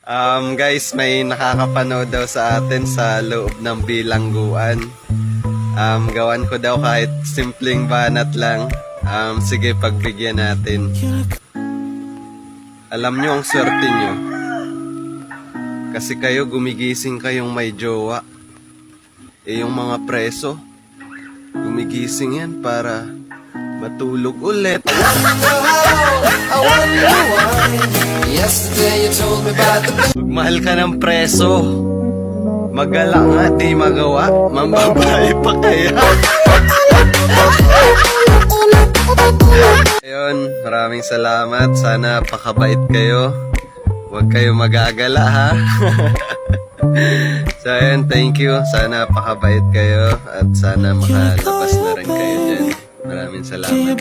Guys, may nakakapanood daw sa atin sa loob ng bilangguan. Gawan ko daw kahit simpleng banat lang. Sige, pagbigyan natin. Alam nyo ang swerte nyo. Kasi kayo gumigising kayong may jowa. Yung mga preso, gumigising yan para matulog ulit. Magmahal ka ng preso. Magala nga, di magawa. Mambabae pa kaya. Ayun, maraming salamat. Sana pakabait kayo. Huwag kayo magagala, ha? So, ayun, thank you. Sana pakabait kayo. At sana makalabas na rin kayo dyan. Maraming salamat.